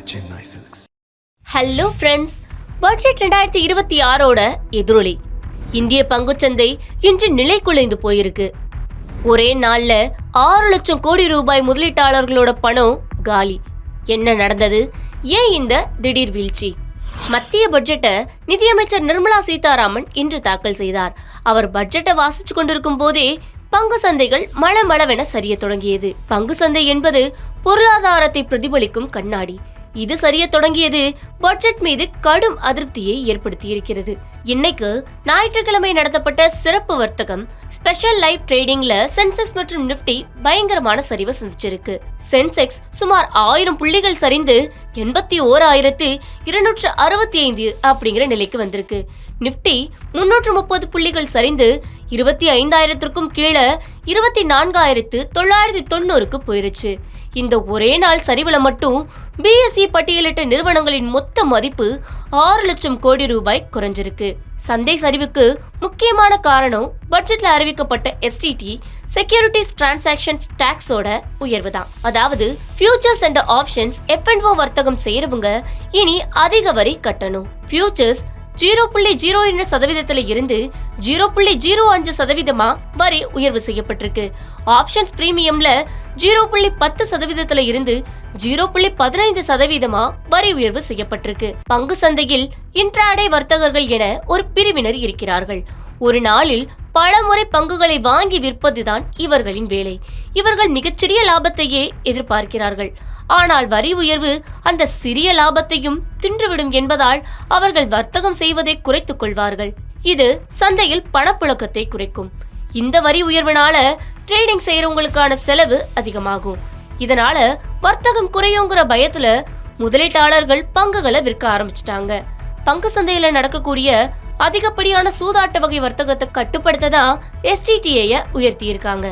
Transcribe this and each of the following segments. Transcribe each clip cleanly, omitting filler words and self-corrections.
Chennai Silks. Hello friends, budget 2026ஓட எதிரொலி இந்திய பங்குச்சந்தை இன்று நிலை குலைந்து போயிருக்கு. ஒரே நாள்ல 6 லட்சம் கோடி ரூபாய் முதலீட்டாளர்களோட பணம் காலி. என்ன நடந்தது? ஏன் இந்த திடீர் வீழ்ச்சி? மத்திய பட்ஜெட்டை நிதியமைச்சர் நிர்மலா சீதாராமன் இன்று தாக்கல் செய்தார். அவர் பட்ஜெட்டை வாசிச்சு கொண்டிருக்கும் போதே பங்கு சந்தைகள் மளமளவென சரிய தொடங்கியது. பங்கு சந்தை என்பது பொருளாதாரத்தை பிரதிபலிக்கும் கண்ணாடி. இது சரிய தொடங்கியது பட்ஜெட் மீது கடும் அதிருப்தியை ஏற்படுத்தியிருக்கிறது. இன்னைக்கு ஞாயிற்றுக்கிழமை நடத்தப்பட்ட சிறப்பு வர்த்தகம் ஸ்பெஷல் லைவ் ட்ரேடிங்ல சென்செக்ஸ் மற்றும் நிப்டி பயங்கரமான சரிவை சந்திச்சிருக்கு. சென்செக்ஸ் சுமார் 1000 புள்ளிகள் சரிந்து 81,265 அப்படிங்கிற நிலைக்கு வந்திருக்கு. நிப்டி 330 புள்ளிகள் சரிந்து 25,000க்கும் கீழே 24,990க்கு போயிருச்சு. இந்த ஒரே நாள் சரிவுல மட்டும் பிஎஸ்இ பட்டியலிட்ட நிறுவனங்களின் மொத்த மதிப்பு 6 லட்சம் கோடி ரூபாய் குறைஞ்சிருக்கு. சந்தை சரிவுக்கு முக்கியமான காரணம் பட்ஜெட்ல அறிவிக்கப்பட்ட எஸ்டிடி செக்யூரிட்டிஸ் டிரான்சாக்ஷன்ஸ் டாக்ஸோட உயர்வு தான். அதாவது ஃபியூச்சர்ஸ் அண்ட் ஆப்ஷன்ஸ் F&O வர்த்தகம் செய்யறவங்க இனி அதிக வரி கட்டணும். ஃபியூச்சர்ஸ் 0.02% இருந்து 0.05% வரி உயர்வு செய்யப்பட்டிருக்கு. ஆப்ஷன்ஸ் பிரீமியம்ல 0.10% இருந்து 0.15% வரி உயர்வு செய்யப்பட்டிருக்கு. பங்கு சந்தையில் இன்ட்ராடே வர்த்தகர்கள் என ஒரு பிரிவினர் இருக்கிறார்கள். ஒரு நாளில் பல முறை பங்குகளை வாங்கி விற்பதுதான் இவர்களின் வேலை. இவர்கள் மிகச்சிறிய லாபத்தையே எதிர்பார்க்கிறார்கள். ஆனால் வரி உயர்வு அந்த சிறிய லாபத்தையும் தின்றுவிடும் என்பதால் அவர்கள் வர்த்தகம் செய்வதை குறைத்துக் கொள்வார்கள். இது சந்தையில் பணப்புழக்கத்தை குறைக்கும். இந்த வரி உயர்வினால ட்ரேடிங் செய்யறவங்களுக்கான செலவு அதிகமாகும். இதனால வர்த்தகம் குறையுங்கிற பயத்துல முதலீட்டாளர்கள் பங்குகளை விற்க ஆரம்பிச்சிட்டாங்க. பங்கு சந்தையில நடக்கக்கூடிய அதிகப்படியான சூதாட்ட வகை வர்த்தகத்தை கட்டுப்படுத்த தான் எஸ்டிடிஐ உயர்த்தி இருக்காங்க.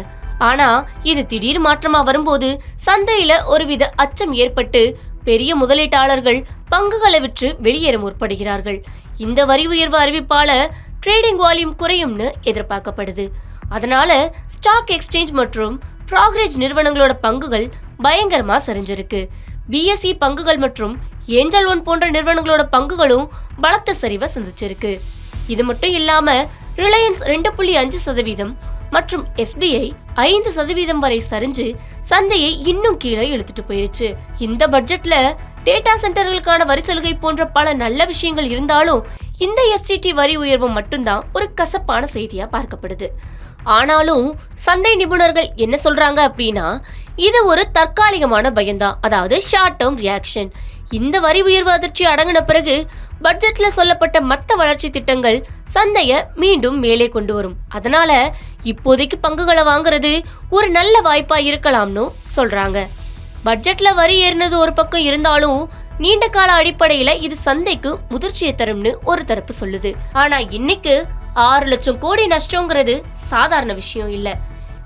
ஆனா இது திடீர் மாற்றமா வரும்போது சந்தையில ஒருவித அச்சம் ஏற்பட்டு பெரிய முதலீட்டாளர்கள் பங்குகளை விற்று வெளியேற முற்படுகிறார்கள். இந்த வரி உயர்வு அறிவிப்பால ட்ரேடிங் வால்யூம் குறையும்னு எதிர்பார்க்கப்படுது. அதனால ஸ்டாக் எக்ஸ்சேஞ்ச் மற்றும் ப்ராக்ரேஜ் நிறுவனங்களோட பங்குகள் பயங்கரமா சரிஞ்சிருக்கு. பிஎஸ்இ பங்குகள் மற்றும் ஏஞ்சல் ஒன் போன்ற நிறுவனங்களோட பங்குகளும் பலத்த சரிவை சந்திச்சிருக்கு. இது மட்டும் இல்லாம ரிலையன்ஸ் 2.5% மற்றும் SBI 5% வரை சரிஞ்சு சந்தையை இன்னும் கீழே இழுத்துட்டு போயிருச்சு. இந்த பட்ஜெட்ல டேட்டா சென்டர்களுக்கான வரி சலுகை போன்ற பல நல்ல விஷயங்கள் இருந்தாலும் இந்த எஸ்டிடி வரி உயர்வு மட்டும்தான் ஒரு கசப்பான செய்தியா பார்க்கப்படுது. ஆனாலும் சந்தை நிபுணர்கள் என்ன சொல்றாங்க அப்படின்னா, இது ஒரு தற்காலிகமான பயம்தான், அதாவது ஷார்ட் டேர்ம் ரியாக்ஷன். இந்த வரி உயர்வு அதிர்ச்சி அடங்கின பிறகு பட்ஜெட்ல சொல்லப்பட்ட மற்ற வளர்ச்சி திட்டங்கள் சந்தைய மீண்டும் மேலே கொண்டு வரும். அதனால இப்போதைக்கு பங்குகளை வாங்குறது ஒரு நல்ல வாய்ப்பா இருக்கலாம்னு சொல்றாங்க. பட்ஜெட்ல வரி ஏறினது ஒரு பக்கம் இருந்தாலும் நீண்ட கால அடிப்படையில இது சந்தைக்கு முதிர்ச்சியை தரும்னு ஒரு தரப்பு சொல்லுது. ஆனா இன்னைக்கு 6 லட்சம் கோடி நஷ்டங்கிறது சாதாரண விஷயம் இல்ல.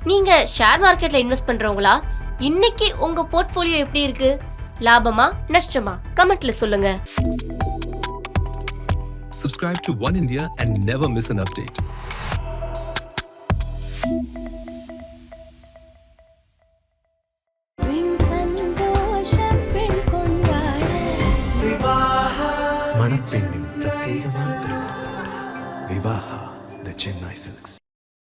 நீங்க ஷேர் மார்க்கெட்ல இன்வெஸ்ட் பண்றவங்களா? இன்னைக்கு உங்க போர்ட்ஃபோலியோ எப்படி இருக்கு? லாபமா நஷ்டமா? கமெண்ட்ல சொல்லுங்க. Subscribe to One India and never miss an update. மணப்பெண்ணின் பிரத்யேகமான திருமணம் விவாஹா தி சென்னை சில்க்ஸ்.